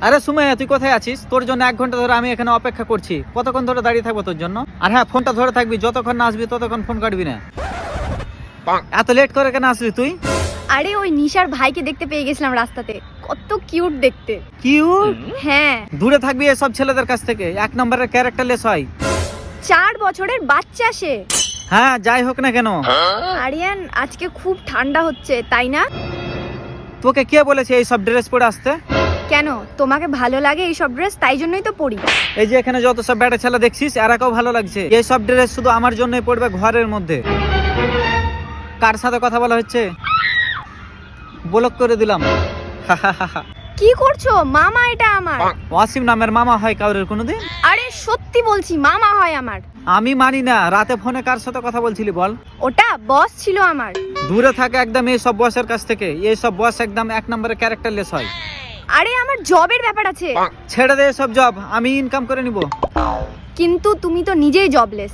আরে সুমাইয়া, তুই কোথায় আছিস? তোর জন্য 1 ঘন্টা ধরে আমি এখানে অপেক্ষা করছি। কতক্ষণ ধরে দাঁড়িয়ে থাকবো তোর জন্য? আর হ্যাঁ, ফোনটা ধরে থাকবি, যতক্ষণ না আসবি ততক্ষণ ফোন কাটবি না। এত লেট করে কেন আসলি তুই? আরে ওই নিশার ভাইকে দেখতে পেয়ে গেছিলাম রাস্তাতে, কত কিউট দেখতে। কিউট? হ্যাঁ, দূরে থাকবি এসব ছেলেদের কাছ থেকে, 1 নম্বরের ক্যারেক্টারলেস হয়। 4 বছরের বাচ্চা সে। হ্যাঁ, যাই হোক না কেন। আরিয়ান, আজকে খুব ঠান্ডা হচ্ছে তাই না? তোকে কে বলেছে এই সব ড্রেস পরে আসতে? কেন, তোমাকে ভালো লাগে এই সব ড্রেস, তাই জন্যই তো পরি। এই যে এখানে যত সব ব্যাটা ছেলে দেখছিস, এরাকেও ভালো লাগছে। এই সব ড্রেস শুধু আমার জন্যই পড়বে ঘরের মধ্যে। কার সাথে কথা বলা হচ্ছে? ব্লক করে দিলাম। কি করছো? মামা এটা আমার। ওয়াসিম নামের মামা হয় কাউরের কোনোদিন? আরে সত্যি বলছি, মামা হয় আমার। আমি মানি না। রাতে ফোনে কার সাথে কথা বলছিলি বল? ওটা বস ছিল আমার। দূরে থাকে একদম এই সব বসের কাছ থেকে। এই সব বস একদম 1 নম্বরের ক্যারেক্টারলেস হয়। আরে আমার জবের ব্যাপার আছে। ছেড়ে দে সব জব, আমি ইনকাম করে নিব। কিন্তু তুমি তো নিজেই জবলেস।